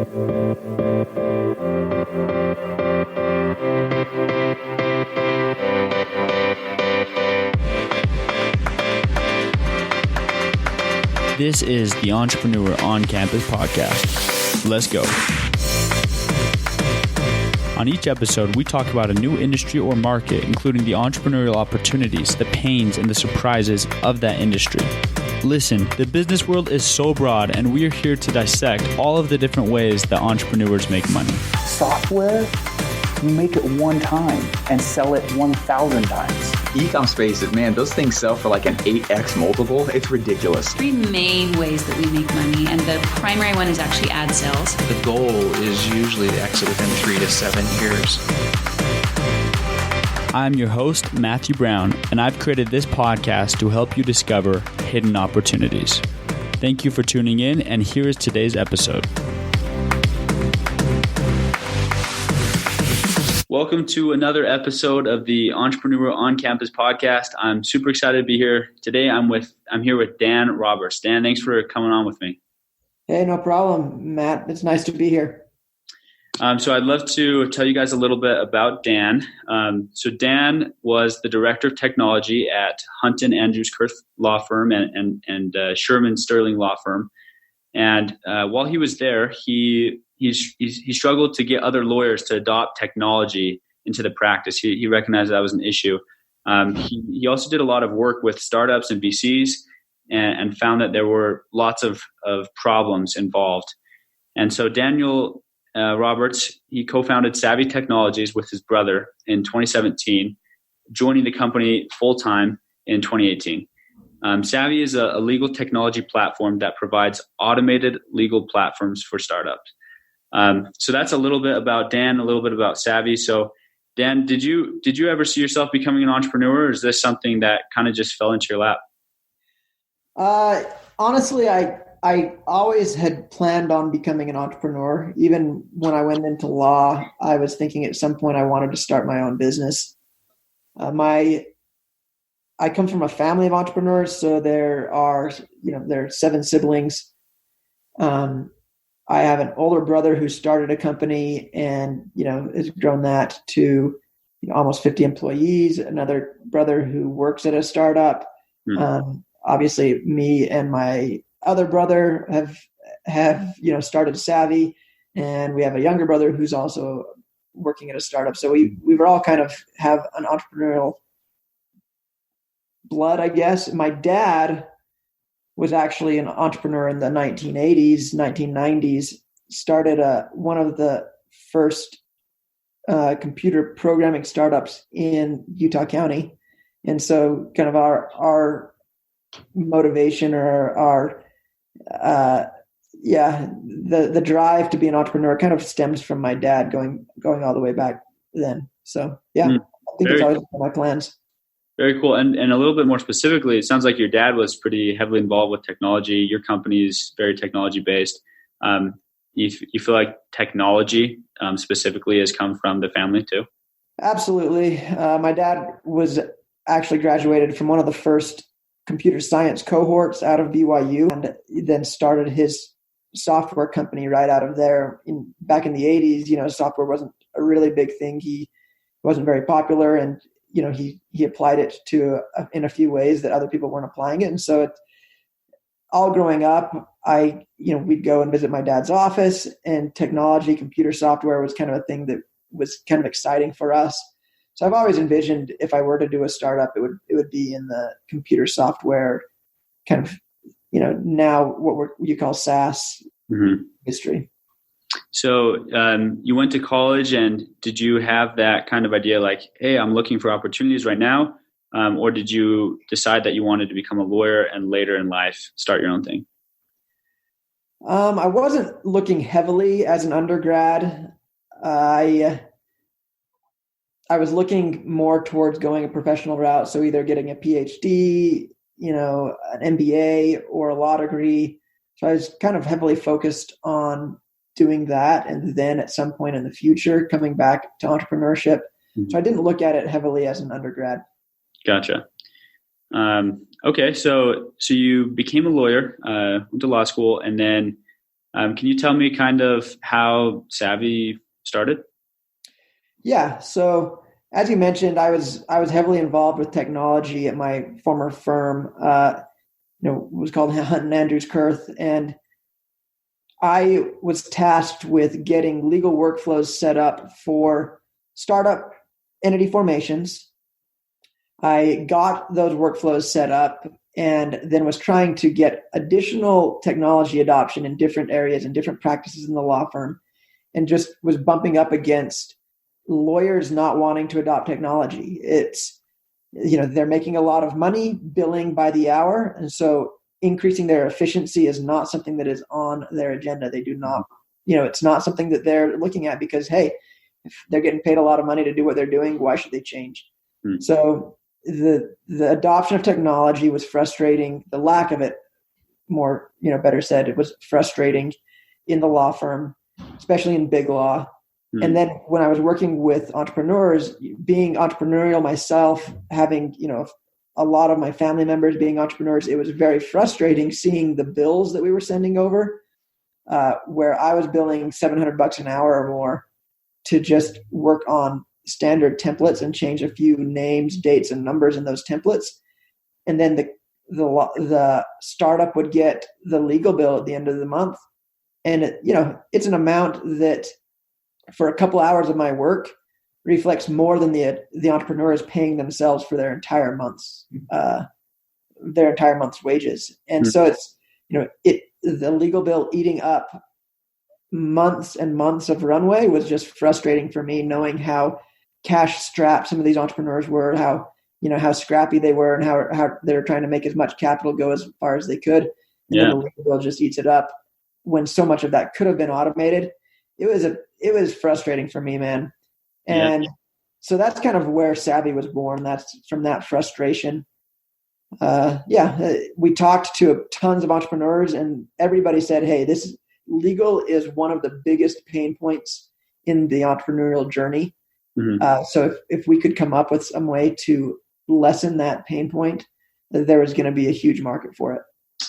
This is the Entrepreneur on Campus podcast. Let's go. On each episode, we talk about a new industry or market, including the entrepreneurial opportunities, the pains, and the surprises of that industry. Listen, the business world is so broad, and we are here to dissect all of the different ways that entrepreneurs make money. Software, you make it one time and sell it 1,000 times. E-com spaces, man, those things sell for like an 8x multiple. It's ridiculous. Three main ways that we make money, and the primary one is actually ad sales. The goal is usually to exit within 3 to 7 years. I'm your host, Matthew Brown, and I've created this podcast to help you discover hidden opportunities. Thank you for tuning in, and here is today's episode. Welcome to another episode of the Entrepreneur on Campus podcast. I'm super excited to be here today. I'm here with Dan Roberts. Dan, thanks for coming on with me. Hey, no problem, Matt. It's nice to be here. So I'd love to tell you guys a little bit about Dan. So Dan was the director of technology at Hunton Andrews Kurth Law Firm and Sherman Sterling Law Firm. And while he was there, he struggled to get other lawyers to adopt technology into the practice. He recognized that was an issue. He also did a lot of work with startups and VCs and found that there were lots of problems involved. And so Daniel Roberts, he co-founded Savvi Technologies with his brother in 2017, joining the company full-time in 2018. Savvi is a legal technology platform that provides automated legal platforms for startups. So that's a little bit about Dan, a little bit about Savvi. So Dan, did you ever see yourself becoming an entrepreneur, or is this something that kind of just fell into your lap? Honestly, I always had planned on becoming an entrepreneur. Even when I went into law, I was thinking at some point I wanted to start my own business. I come from a family of entrepreneurs, so there are 7 siblings. I have an older brother who started a company and, has grown that to almost 50 employees. Another brother who works at a startup. Obviously, me and my other brother have started Savvi, and we have a younger brother who's also working at a startup. So we were all kind of have an entrepreneurial blood, I guess. My dad was actually an entrepreneur in the 1980s, 1990s, started one of the first computer programming startups in Utah County. And so kind of our motivation or the drive to be an entrepreneur kind of stems from my dad going all the way back then. So, I think it's always been my plans. Very cool. And a little bit more specifically, it sounds like your dad was pretty heavily involved with technology. Your company is very technology based. You feel like technology specifically has come from the family too? Absolutely. My dad was actually graduated from one of the first computer science cohorts out of BYU, and then started his software company right out of there. Back in the 80s, software wasn't a really big thing. He wasn't very popular, and he applied it in a few ways that other people weren't applying it. And so all growing up, we'd go and visit my dad's office, and technology, computer software was kind of a thing that was kind of exciting for us. So I've always envisioned if I were to do a startup, it would be in the computer software kind of, now what you call SaaS industry. So you went to college, and did you have that kind of idea like, hey, I'm looking for opportunities right now? Or did you decide that you wanted to become a lawyer and later in life start your own thing? I wasn't looking heavily as an undergrad. I was looking more towards going a professional route. So either getting a PhD, an MBA, or a law degree. So I was kind of heavily focused on doing that, and then at some point in the future coming back to entrepreneurship. So I didn't look at it heavily as an undergrad. Gotcha. Okay, so you became a lawyer, went to law school, and then Can you tell me kind of how Savvi started? Yeah. So as you mentioned, I was heavily involved with technology at my former firm. It was called Hunt & Andrews Kurth, and I was tasked with getting legal workflows set up for startup entity formations. I got those workflows set up and then was trying to get additional technology adoption in different areas and different practices in the law firm, and just was bumping up against lawyers not wanting to adopt technology. It's, they're making a lot of money billing by the hour. And so increasing their efficiency is not something that is on their agenda. They do not, it's not something that they're looking at because, hey, if they're getting paid a lot of money to do what they're doing, why should they change? So the adoption of technology was frustrating. The lack of it, better said, it was frustrating in the law firm, especially in big law. And then when I was working with entrepreneurs, being entrepreneurial myself, having, a lot of my family members being entrepreneurs, it was very frustrating seeing the bills that we were sending over, where I was billing $700 an hour or more to just work on standard templates and change a few names, dates, and numbers in those templates. And then the startup would get the legal bill at the end of the month. And it's an amount that for a couple hours of my work reflects more than the entrepreneur is paying themselves for their entire month's wages. And so it's, the legal bill eating up months and months of runway was just frustrating for me, knowing how cash strapped some of these entrepreneurs were, how scrappy they were, and how they were trying to make as much capital go as far as they could. And then the legal bill just eats it up when so much of that could have been automated. It was frustrating for me, man. And so that's kind of where Savvi was born. That's from that frustration. We talked to tons of entrepreneurs, and everybody said, hey, legal is one of the biggest pain points in the entrepreneurial journey. So if we could come up with some way to lessen that pain point, there was going to be a huge market for it.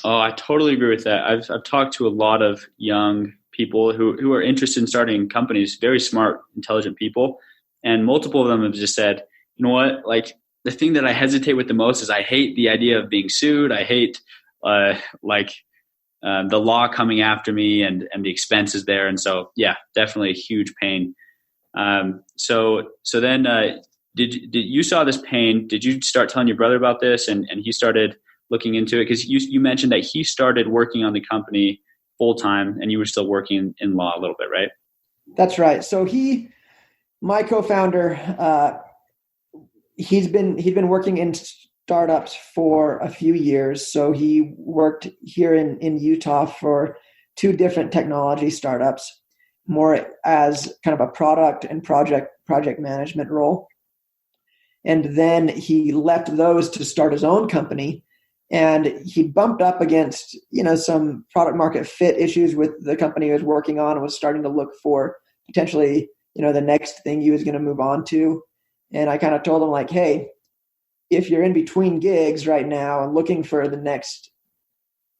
Oh, I totally agree with that. I've talked to a lot of young people who are interested in starting companies, very smart, intelligent people. And multiple of them have just said, you know what, like the thing that I hesitate with the most is I hate the idea of being sued. I hate the law coming after me and the expenses there. And so, yeah, definitely a huge pain. So then did you saw this pain? Did you start telling your brother about this and he started looking into it? Because you mentioned that he started working on the company full time and you were still working in law a little bit, right? That's right. So my co-founder, he's been working in startups for a few years. So he worked here in Utah for 2 different technology startups, more as kind of a product and project management role. And then he left those to start his own company. And he bumped up against, some product market fit issues with the company he was working on and was starting to look for potentially, the next thing he was going to move on to. And I kind of told him like, hey, if you're in between gigs right now and looking for the next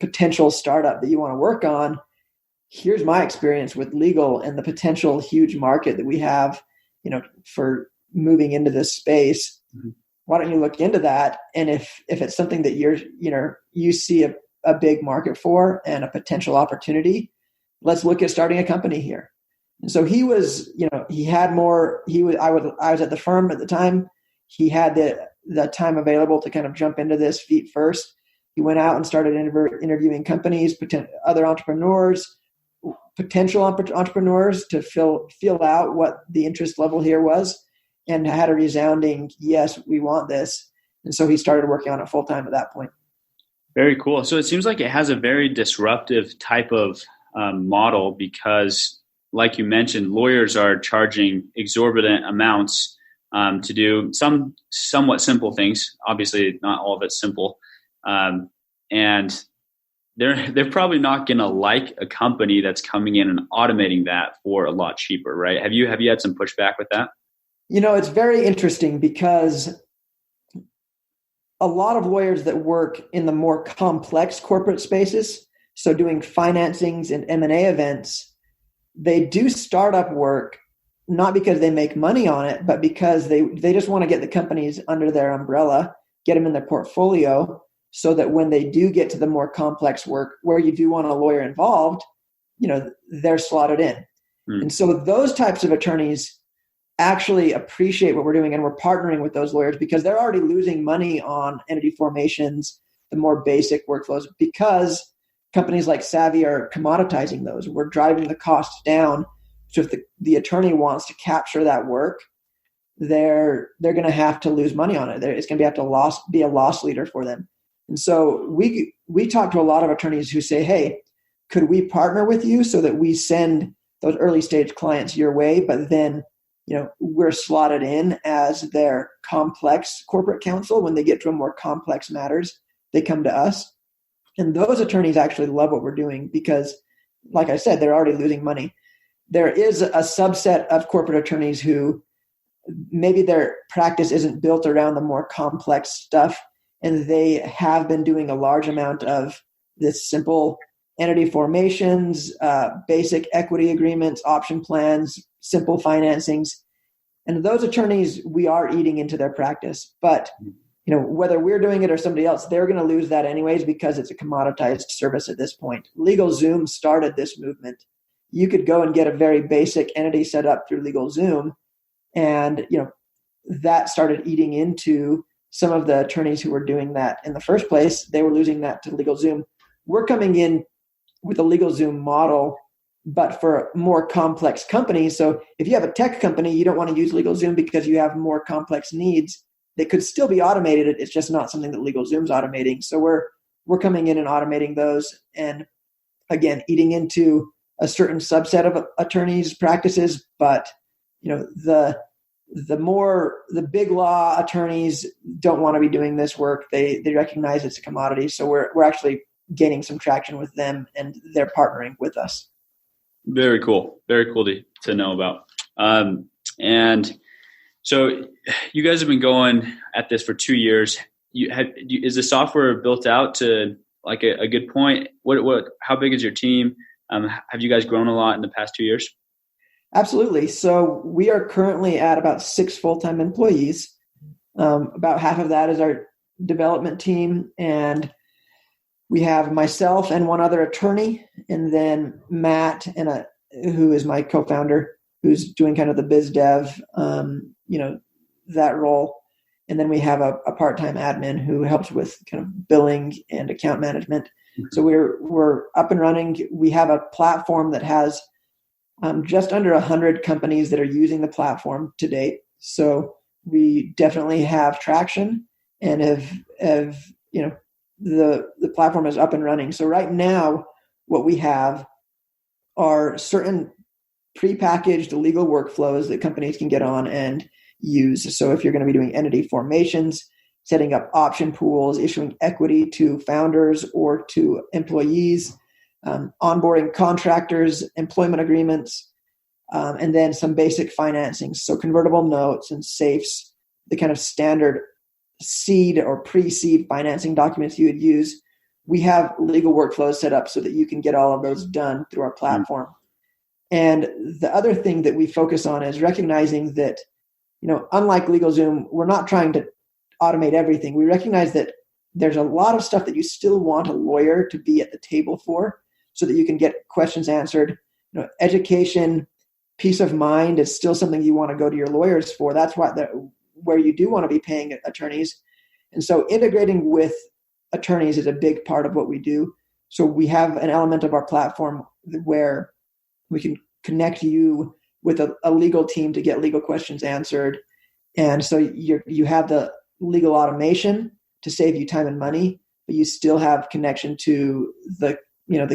potential startup that you want to work on, here's my experience with legal and the potential huge market that we have, for moving into this space. Why don't you look into that? And if it's something that you see a big market for and a potential opportunity, let's look at starting a company here. And so he was, I was at the firm at the time. He had the time available to kind of jump into this feet first. He went out and started interviewing companies, other entrepreneurs, potential entrepreneurs to feel out what the interest level here was, and had a resounding, yes, we want this. And so he started working on it full time at that point. Very cool. So it seems like it has a very disruptive type of model because, like you mentioned, lawyers are charging exorbitant amounts to do some somewhat simple things. Obviously, not all of it's simple. And they're probably not going to like a company that's coming in and automating that for a lot cheaper, right? Have you had some pushback with that? It's very interesting because a lot of lawyers that work in the more complex corporate spaces, So doing financings and M&A events, they do startup work, not because they make money on it, but because they just want to get the companies under their umbrella, get them in their portfolio, so that when they do get to the more complex work where you do want a lawyer involved, they're slotted in. And so those types of attorneys actually appreciate what we're doing, and we're partnering with those lawyers because they're already losing money on entity formations, the more basic workflows, because companies like Savvi are commoditizing those. We're driving the costs down. So if the attorney wants to capture that work, they're going to have to lose money on it. It's going to have to be a loss leader for them. And so we talk to a lot of attorneys who say, hey, could we partner with you so that we send those early stage clients your way, but then we're slotted in as their complex corporate counsel. When they get to a more complex matters, they come to us. And those attorneys actually love what we're doing because, like I said, they're already losing money. There is a subset of corporate attorneys who maybe their practice isn't built around the more complex stuff, and they have been doing a large amount of this simple entity formations, basic equity agreements, option plans, simple financings. And those attorneys, we are eating into their practice. But whether we're doing it or somebody else, they're going to lose that anyways because it's a commoditized service at this point. LegalZoom started this movement. You could go and get a very basic entity set up through LegalZoom, and that started eating into some of the attorneys who were doing that in the first place. They were losing that to LegalZoom. We're coming in with a LegalZoom model, but for more complex companies. So if you have a tech company, you don't want to use LegalZoom because you have more complex needs. They could still be automated. It's just not something that LegalZoom's automating. So we're coming in and automating those, and again, eating into a certain subset of attorneys' practices. But the big law attorneys don't want to be doing this work. They recognize it's a commodity. So we're actually gaining some traction with them, and they're partnering with us. Very cool. Very cool to know about. And so you guys have been going at this for 2 years. Is the software built out to like a good point? How big is your team? Have you guys grown a lot in the past 2 years? Absolutely. So we are currently at about 6 full-time employees. About half of that is our development team, and we have myself and one other attorney, and then Matt, who is my co-founder, who's doing kind of the biz dev, that role. And then we have a part-time admin who helps with kind of billing and account management. So we're up and running. We have a platform that has just under 100 companies that are using the platform to date. So we definitely have traction, and the platform is up and running. So right now, what we have are certain prepackaged legal workflows that companies can get on and use. So if you're going to be doing entity formations, setting up option pools, issuing equity to founders or to employees, onboarding contractors, employment agreements, and then some basic financing. So convertible notes and safes, the kind of standard seed or pre-seed financing documents you would use. We have legal workflows set up so that you can get all of those done through our platform. And the other thing that we focus on is recognizing that, unlike LegalZoom, we're not trying to automate everything. We recognize that there's a lot of stuff that you still want a lawyer to be at the table for so that you can get questions answered. Education, peace of mind is still something you want to go to your lawyers for. That's where you do want to be paying attorneys. And so integrating with attorneys is a big part of what we do. So we have an element of our platform where we can connect you with a legal team to get legal questions answered. And so you have the legal automation to save you time and money, but you still have connection to the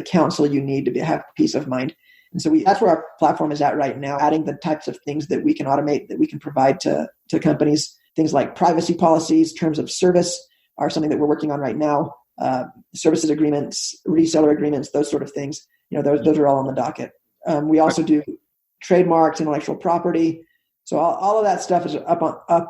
counsel you need to have peace of mind. And so that's where our platform is at right now, adding the types of things that we can automate, that we can provide to companies. Things like privacy policies, terms of service are something that we're working on right now. Services agreements, reseller agreements, those sort of things. Those are all on the docket. We also do trademarks, intellectual property. So all of that stuff is up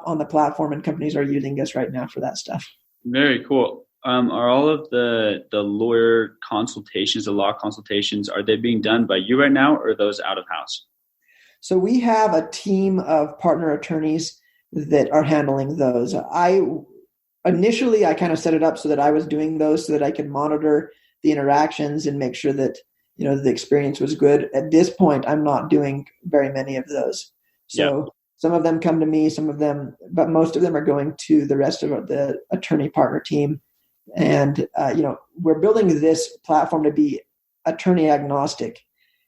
on the platform, and companies are using us right now for that stuff. Very cool. are all of the lawyer consultations, the law consultations, are they being done by you right now, or are those out of house? So we have a team of partner attorneys that are handling those. Initially, I kind of set it up so that I was doing those so that I could monitor the interactions and make sure that, the experience was good. At this point, I'm not doing very many of those. So Some of them come to me, but most of them are going to the rest of the attorney partner team. And, we're building this platform to be attorney agnostic,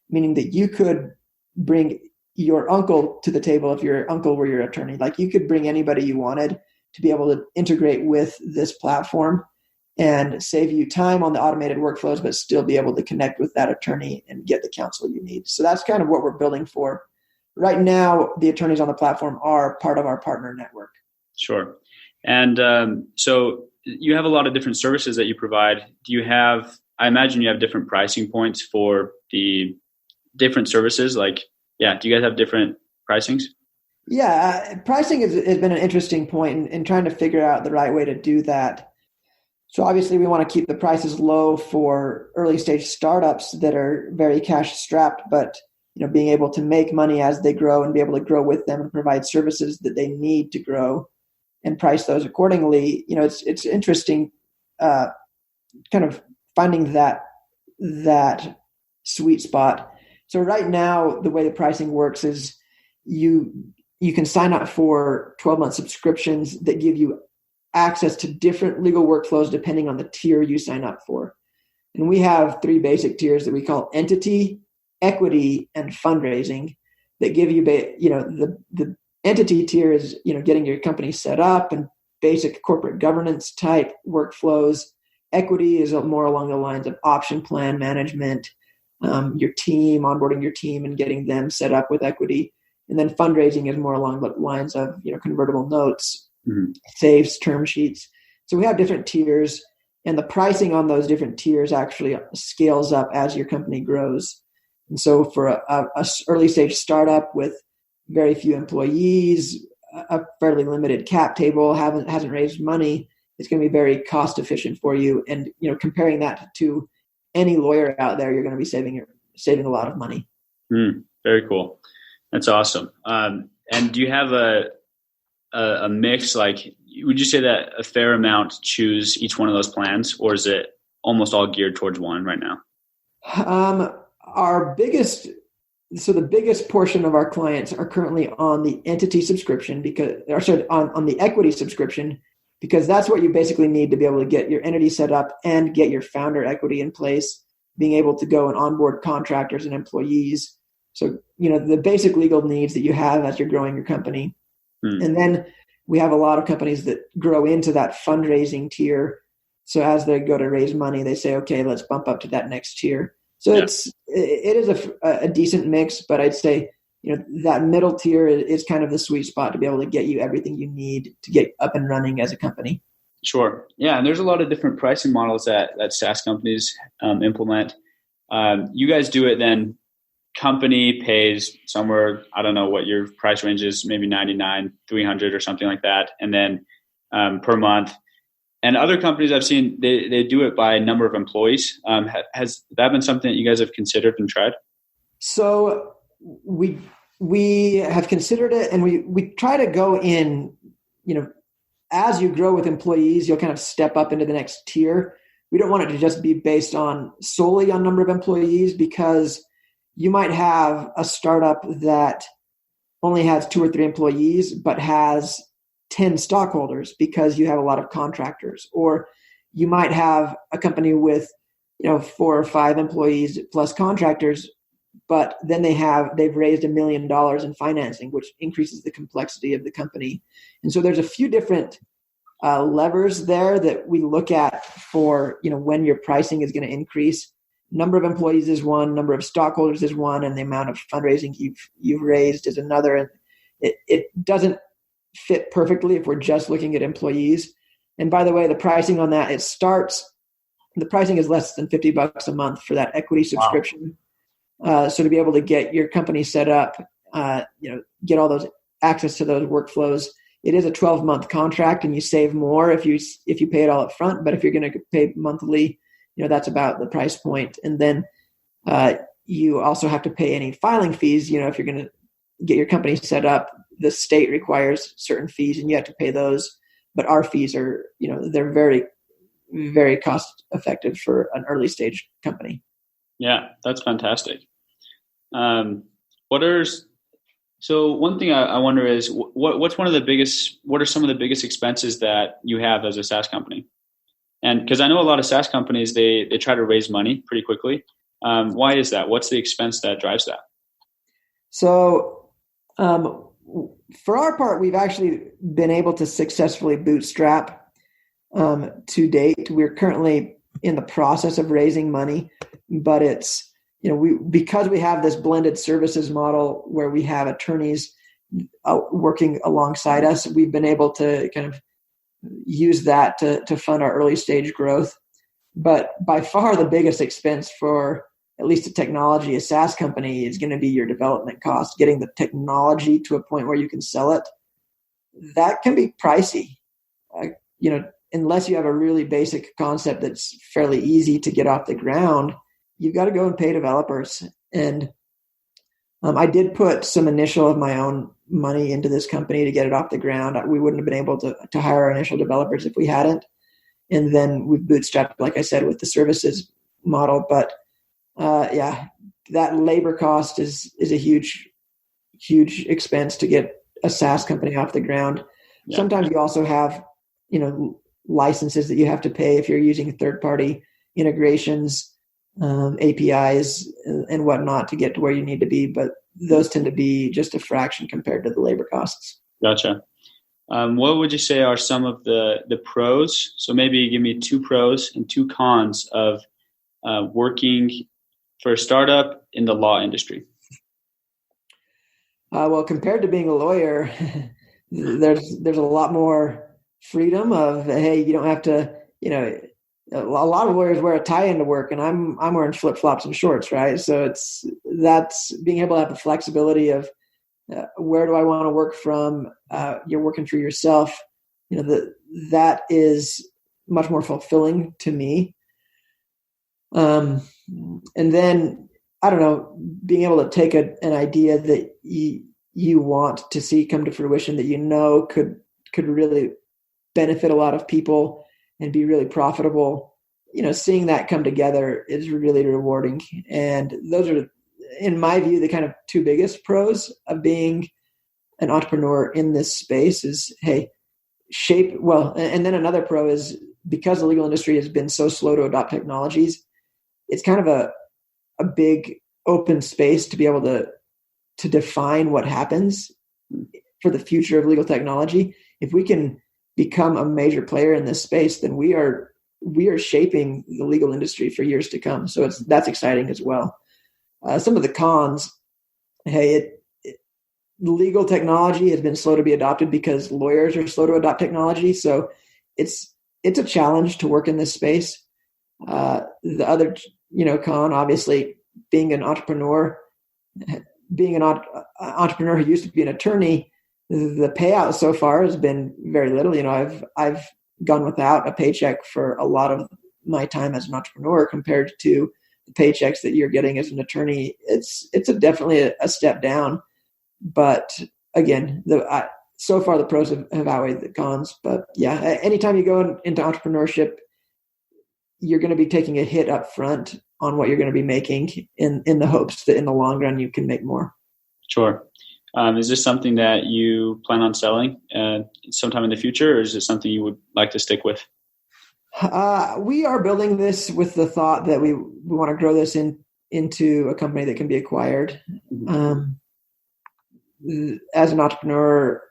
meaning that you could bring your uncle to the table if your uncle were your attorney. Like, you could bring anybody you wanted to be able to integrate with this platform and save you time on the automated workflows, but still be able to connect with that attorney and get the counsel you need. So that's kind of what we're building for. Right now, the attorneys on the platform are part of our partner network. Sure. And so you have a lot of different services that you provide. I imagine you have different pricing points for the different services. Do you guys have different pricings? Yeah, pricing has been an interesting point in trying to figure out the right way to do that. So obviously we want to keep the prices low for early stage startups that are very cash strapped, but being able to make money as they grow and be able to grow with them and provide services that they need to grow and price those accordingly. It's interesting kind of finding that sweet spot. So right now, the way the pricing works is you can sign up for 12-month subscriptions that give you access to different legal workflows depending on the tier you sign up for. And we have 3 basic tiers that we call entity, equity, and fundraising that give you, the entity tier is, getting your company set up and basic corporate governance type workflows. Equity is more along the lines of option plan management, your team, onboarding your team and getting them set up with equity. And then fundraising is more along the lines of, convertible notes, saves, term sheets. So we have different tiers, and the pricing on those different tiers actually scales up as your company grows. And so for a early stage startup with very few employees, a fairly limited cap table, hasn't raised money, it's going to be very cost efficient for you. And comparing that to any lawyer out there, you're going to be saving a lot of money. Very cool. That's awesome. And do you have a mix? Would you say that a fair amount choose each one of those plans, or is it almost all geared towards one right now? The biggest portion of our clients are currently on the entity subscription on the equity subscription, because that's what you basically need to be able to get your entity set up and get your founder equity in place, being able to go and onboard contractors and employees. So, the basic legal needs that you have as you're growing your company. And then we have a lot of companies that grow into that fundraising tier. So as they go to raise money, they say, okay, let's bump up to that next tier. So it is a decent mix, but I'd say, that middle tier is kind of the sweet spot to be able to get you everything you need to get up and running as a company. Sure. Yeah. And there's a lot of different pricing models that SaaS companies implement. You guys do it then. Company pays somewhere, I don't know what your price range is, maybe $99, $300 or something like that. And then per month. And other companies I've seen, they do it by number of employees. Has that been something that you guys have considered and tried? So we have considered it, and we try to go in, as you grow with employees, you'll kind of step up into the next tier. We don't want it to just be based solely on number of employees, because you might have a startup that only has 2 or 3 employees, but has 10 stockholders because you have a lot of contractors. Or you might have a company with, 4 or 5 employees plus contractors, but then they've raised $1 million in financing, which increases the complexity of the company. And so there's a few different levers there that we look at for, when your pricing is going to increase. Number of employees is one, number of stockholders is one, and the amount of fundraising you've raised is another. And it doesn't fit perfectly if we're just looking at employees. And by the way, the pricing on that, the pricing is less than $50 a month for that equity subscription. Wow. So to be able to get your company set up, get all those access to those workflows, it is a 12-month contract, and you save more if you pay it all up front. But if you're going to pay monthly, that's about the price point. And then you also have to pay any filing fees. If you're going to get your company set up, the state requires certain fees, and you have to pay those. But our fees are, they're very, very cost effective for an early stage company. Yeah, that's fantastic. So one thing I wonder is what are some of the biggest expenses that you have as a SaaS company? And because I know a lot of SaaS companies, they try to raise money pretty quickly. Why is that? What's the expense that drives that? So for our part, we've actually been able to successfully bootstrap to date. We're currently in the process of raising money, but it's, because we have this blended services model where we have attorneys working alongside us, we've been able to kind of use that to fund our early stage growth. But by far the biggest expense for at least a technology, a SaaS company, is going to be your development cost, getting the technology to a point where you can sell it. That can be pricey. Unless you have a really basic concept that's fairly easy to get off the ground, you've got to go and pay developers. And I did put some initial of my own money into this company to get it off the ground. We wouldn't have been able to hire our initial developers if we hadn't. And then we've bootstrapped, like I said, with the services model. But that labor cost is a huge, huge expense to get a SaaS company off the ground. Yeah. Sometimes you also have, licenses that you have to pay if you're using third-party integrations, APIs and whatnot to get to where you need to be, but those tend to be just a fraction compared to the labor costs. Gotcha. What would you say are some of the pros? So maybe give me 2 pros and 2 cons of working for a startup in the law industry. Well, compared to being a lawyer, there's a lot more freedom of, hey, you don't have to, a lot of lawyers wear a tie into work, and I'm wearing flip flops and shorts, right? So that's being able to have the flexibility of where do I want to work from? You're working for yourself. That is much more fulfilling to me. And then I don't know, being able to take an idea that you want to see come to fruition that could really benefit a lot of people and be really profitable, seeing that come together is really rewarding. And those are, in my view, the kind of 2 biggest pros of being an entrepreneur in this space is, hey, and then another pro is because the legal industry has been so slow to adopt technologies, it's kind of a big open space to be able to define what happens for the future of legal technology. If we can become a major player in this space, then we are shaping the legal industry for years to come. So that's exciting as well. Some of the cons, legal technology has been slow to be adopted because lawyers are slow to adopt technology. So it's a challenge to work in this space. The other, con, obviously, being an entrepreneur who used to be an attorney, the payout so far has been very little. I've gone without a paycheck for a lot of my time as an entrepreneur compared to the paychecks that you're getting as an attorney. It's definitely a step down, but again, so far the pros have outweighed the cons. But yeah, anytime you go into entrepreneurship, you're going to be taking a hit up front on what you're going to be making in the hopes that in the long run you can make more. Sure. Is this something that you plan on selling sometime in the future, or is it something you would like to stick with? We are building this with the thought that we want to grow this into a company that can be acquired. As an entrepreneur,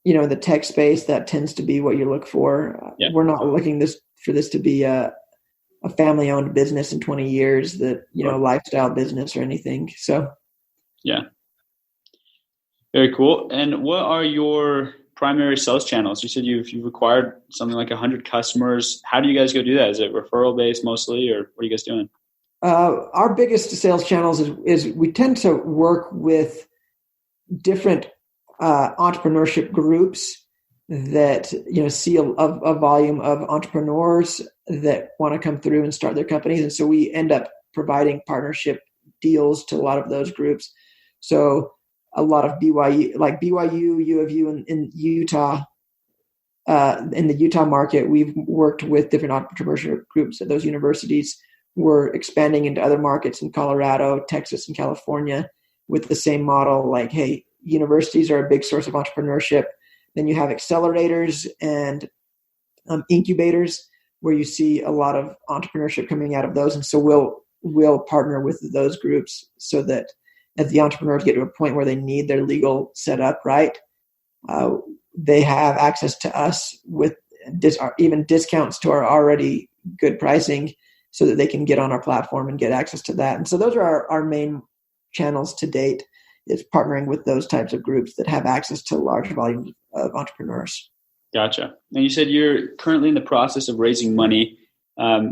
in the tech space, that tends to be what you look for. Yeah. We're not looking for this to be a family-owned business in 20 years, that lifestyle business or anything. So, yeah. Very cool. And what are your primary sales channels? You said you've acquired something like 100 customers. How do you guys go do that? Is it referral based mostly, or what are you guys doing? Our biggest sales channels is we tend to work with different entrepreneurship groups that see a volume of entrepreneurs that want to come through and start their companies, and so we end up providing partnership deals to a lot of those groups. So a lot of BYU, like BYU, U of U in Utah, in the Utah market, we've worked with different entrepreneurship groups at those universities. We're expanding into other markets in Colorado, Texas, and California with the same model. Like, hey, universities are a big source of entrepreneurship. Then you have accelerators and incubators where you see a lot of entrepreneurship coming out of those. And so we'll partner with those groups so that as the entrepreneurs get to a point where they need their legal setup right, they have access to us with even discounts to our already good pricing so that they can get on our platform and get access to that. And so those are our main channels to date, is partnering with those types of groups that have access to large volumes of entrepreneurs. Gotcha. And you said you're currently in the process of raising money.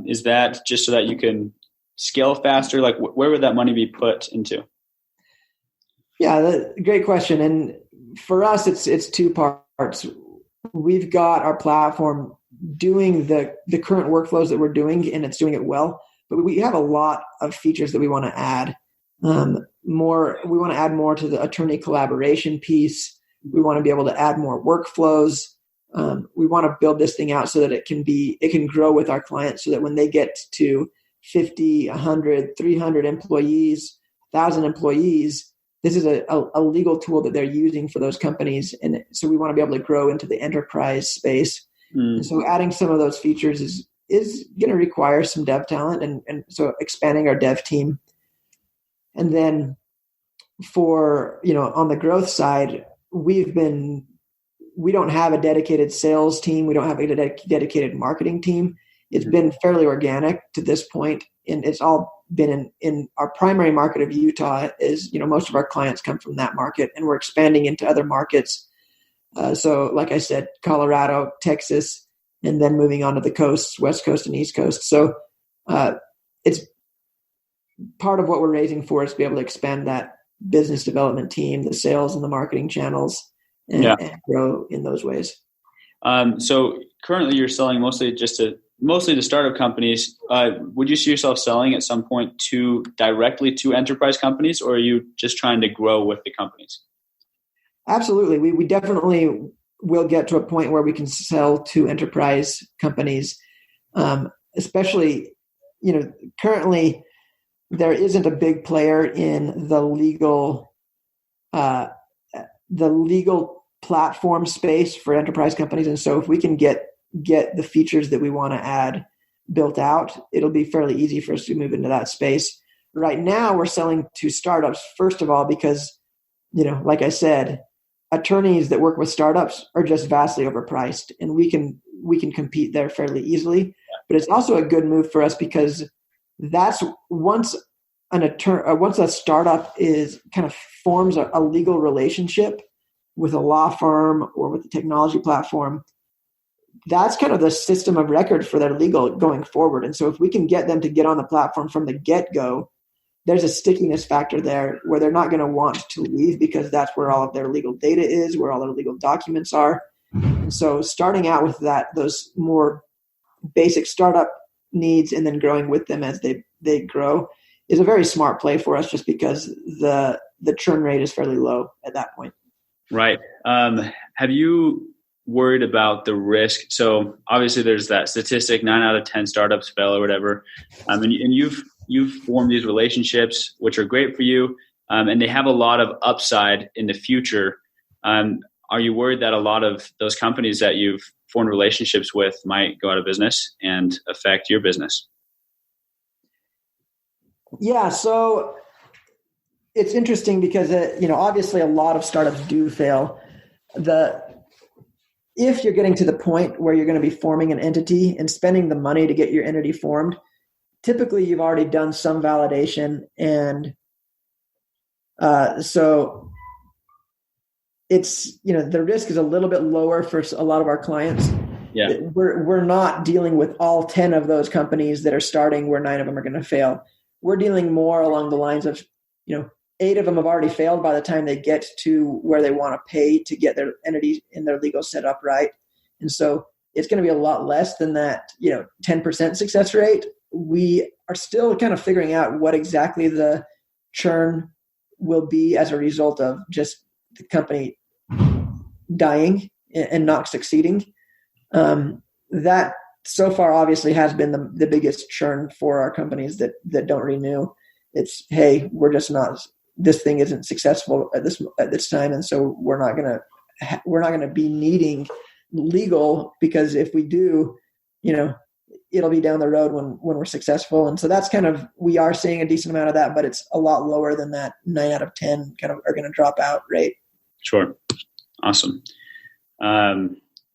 Is that just so that you can scale faster? Like, where would that money be put into? Yeah, great question. And for us, it's two parts. We've got our platform doing the current workflows that we're doing, and it's doing it well. But we have a lot of features that we want to add. We want to add more to the attorney collaboration piece. We want to be able to add more workflows. We want to build this thing out so that it can grow with our clients, so that when they get to 50, 100, 300 employees, 1,000 employees, this is a legal tool that they're using for those companies. And so we want to be able to grow into the enterprise space. And so adding some of those features is going to require some dev talent. And so expanding our dev team. And then for, on the growth side, we don't have a dedicated sales team. We don't have a dedicated marketing team. It's been fairly organic to this point, and it's all been in our primary market of Utah. Is most of our clients come from that market, and we're expanding into other markets. So like I said, Colorado, Texas, and then moving on to the coasts, West Coast and East Coast. So it's part of what we're raising for, is to be able to expand that business development team, the sales and the marketing channels, and grow in those ways. So currently you're selling mostly to startup companies. Would you see yourself selling at some point directly to enterprise companies, or are you just trying to grow with the companies? Absolutely. We definitely will get to a point where we can sell to enterprise companies, especially, currently there isn't a big player in the legal platform space for enterprise companies. And so if we can get the features that we want to add built out, it'll be fairly easy for us to move into that space. Right now we're selling to startups, first of all, because, like I said, attorneys that work with startups are just vastly overpriced, and we can compete there fairly easily. But it's also a good move for us, because that's once a startup is kind of forms a legal relationship with a law firm or with a technology platform, that's kind of the system of record for their legal going forward. And so if we can get them to get on the platform from the get-go, there's a stickiness factor there where they're not going to want to leave, because that's where all of their legal data is, where all their legal documents are. And so starting out with those more basic startup needs and then growing with them as they grow is a very smart play for us, just because the churn rate is fairly low at that point. Right. Have you worried about the risk? So obviously there's that statistic, 9 out of 10 startups fail or whatever. And you've formed these relationships, which are great for you. And they have a lot of upside in the future. Are you worried that a lot of those companies that you've formed relationships with might go out of business and affect your business? Yeah. So it's interesting because, obviously a lot of startups do fail. If you're getting to the point where you're going to be forming an entity and spending the money to get your entity formed, typically you've already done some validation. And so it's, the risk is a little bit lower for a lot of our clients. Yeah. We're not dealing with all 10 of those companies that are starting where 9 of them are going to fail. We're dealing more along the lines of, 8 of them have already failed by the time they get to where they want to pay to get their entity and their legal set up right. And so it's going to be a lot less than that, 10% success rate. We are still kind of figuring out what exactly the churn will be as a result of just the company dying and not succeeding. That so far obviously has been the biggest churn for our companies that don't renew. It's, hey, we're just not, this thing isn't successful at this time. And so we're not going to be needing legal, because if we do, it'll be down the road when we're successful. And so that's kind of, we are seeing a decent amount of that, but it's a lot lower than that 9 out of 10 kind of are going to drop out rate. Sure. Awesome.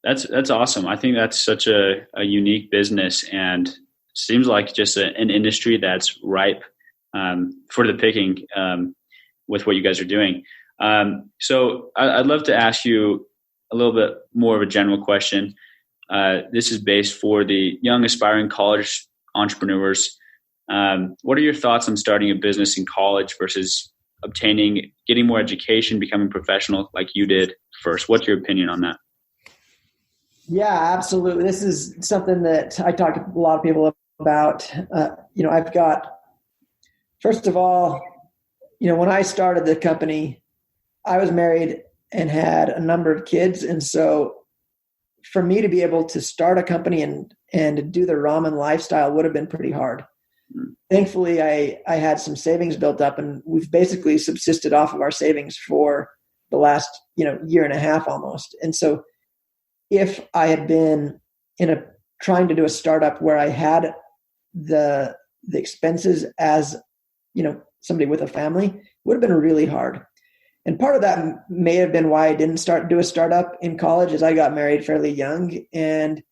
That's awesome. I think that's such a unique business, and seems like just an industry that's ripe for the picking with what you guys are doing. So I'd love to ask you a little bit more of a general question. This is based for the young aspiring college entrepreneurs. What are your thoughts on starting a business in college versus getting more education, becoming professional like you did first? What's your opinion on that? Yeah, absolutely. This is something that I talk to a lot of people about. I've got, first of all, when I started the company, I was married and had a number of kids. And so for me to be able to start a company and do the Ramen Lifestyle would have been pretty hard. Thankfully, I had some savings built up, and we've basically subsisted off of our savings for the last, year and a half almost. And so if I had been trying to do a startup where I had the expenses as, somebody with a family, it would have been really hard. And part of that may have been why I didn't do a startup in college, is I got married fairly young, and,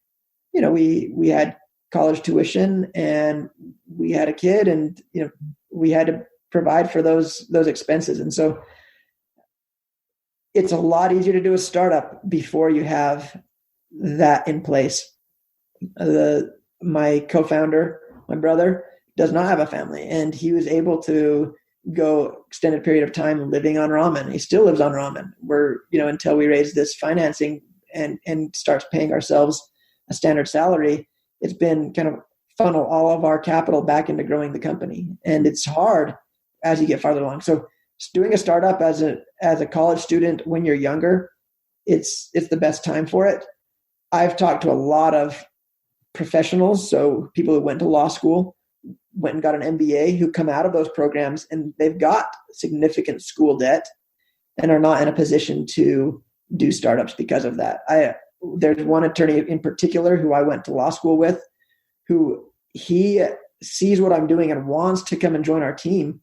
we had college tuition and we had a kid, and, we had to provide for those expenses. And so it's a lot easier to do a startup before you have that in place. My co-founder, my brother, does not have a family, and he was able to go extended period of time living on ramen. He still lives on ramen. We're, until we raise this financing and starts paying ourselves a standard salary, it's been kind of funnel all of our capital back into growing the company. And it's hard as you get farther along. So doing a startup as a college student when you're younger, it's the best time for it. I've talked to a lot of professionals, so people who went to law school, went and got an MBA, who come out of those programs and they've got significant school debt and are not in a position to do startups because of that. There's one attorney in particular who I went to law school with, who he sees what I'm doing and wants to come and join our team.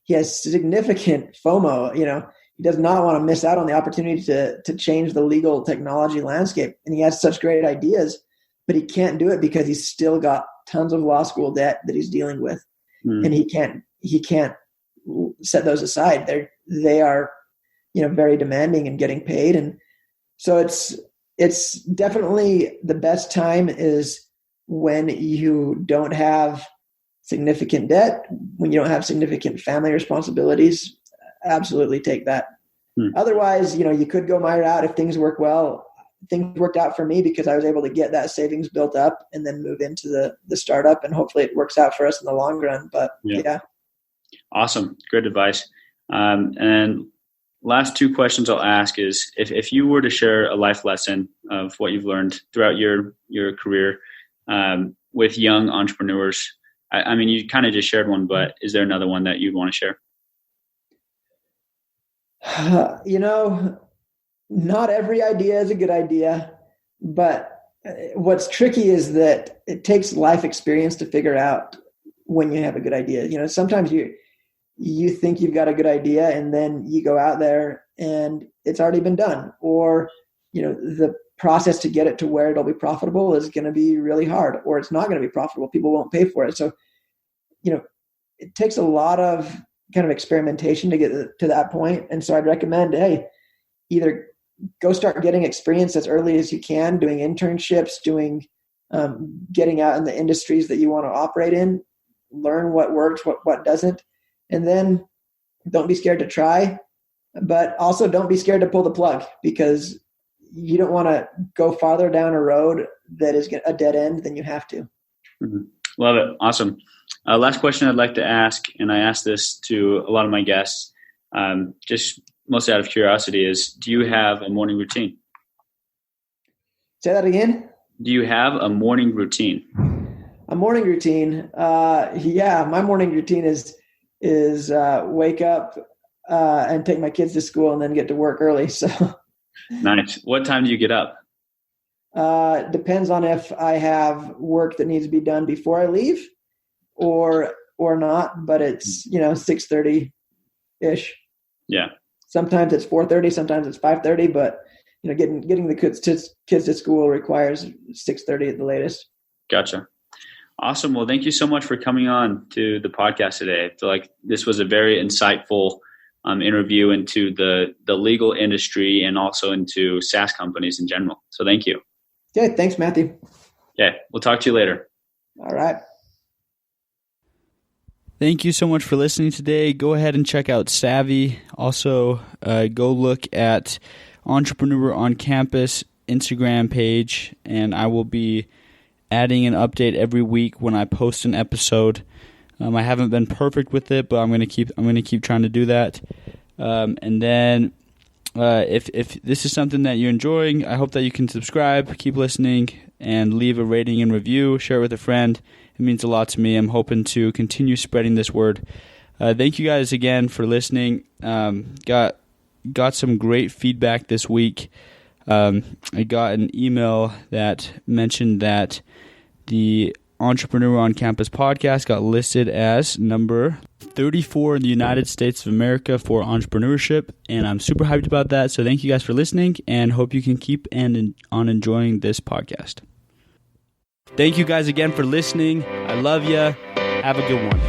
He has significant FOMO, he does not want to miss out on the opportunity to change the legal technology landscape. And he has such great ideas, but he can't do it because he's still got tons of law school debt that he's dealing with. And he can't set those aside. They are, very demanding and getting paid. And so it's definitely the best time is when you don't have significant debt, when you don't have significant family responsibilities. Absolutely take that. Otherwise, you could go my route if things work well. Things worked out for me because I was able to get that savings built up and then move into the startup, and hopefully it works out for us in the long run. But yeah. Awesome. Great advice. And last 2 questions I'll ask is if you were to share a life lesson of what you've learned throughout your career with young entrepreneurs. I mean, you kind of just shared one, but is there another one that you'd want to share? Not every idea is a good idea, but what's tricky is that it takes life experience to figure out when you have a good idea. Sometimes you think you've got a good idea and then you go out there and it's already been done, or, the process to get it to where it'll be profitable is going to be really hard, or it's not going to be profitable. People won't pay for it. So, it takes a lot of kind of experimentation to get to that point. And so I'd recommend, hey, either go start getting experience as early as you can, doing internships, getting out in the industries that you want to operate in, learn what works, what doesn't. And then Don't be scared to try, but also don't be scared to pull the plug, because you don't want to go farther down a road that is a dead end than you have to. Mm-hmm. Love it. Awesome. Last question I'd like to ask, and I ask this to a lot of my guests, just mostly out of curiosity, is do you have a morning routine? Say that again? Do you have a morning routine? A morning routine? Yeah, my morning routine is wake up and take my kids to school and then get to work early. So nice. What time do you get up? Depends on if I have work that needs to be done before I leave or not, but it's 6:30 ish. Yeah. Sometimes it's 4:30, sometimes it's 5:30, but getting the kids to school requires 6:30 at the latest. Gotcha. Awesome. Well, thank you so much for coming on to the podcast today. I feel like this was a very insightful interview into the legal industry and also into SaaS companies in general. So thank you. Okay. Thanks, Matthew. Okay. We'll talk to you later. All right. Thank you so much for listening today. Go ahead and check out Savvi. Also, go look at Entrepreneur on Campus Instagram page, and I will be adding an update every week when I post an episode. I haven't been perfect with it, but I'm going to keep trying to do that. And then if this is something that you're enjoying, I hope that you can subscribe, keep listening, and leave a rating and review. Share it with a friend. It means a lot to me. I'm hoping to continue spreading this word. Thank you guys again for listening. Got some great feedback this week. I got an email that mentioned that the Entrepreneur on Campus podcast got listed as number 34 in the United States of America for entrepreneurship, and I'm super hyped about that. So thank you guys for listening, and hope you can keep on enjoying this podcast. Thank you guys again for listening. I love you. Have a good one.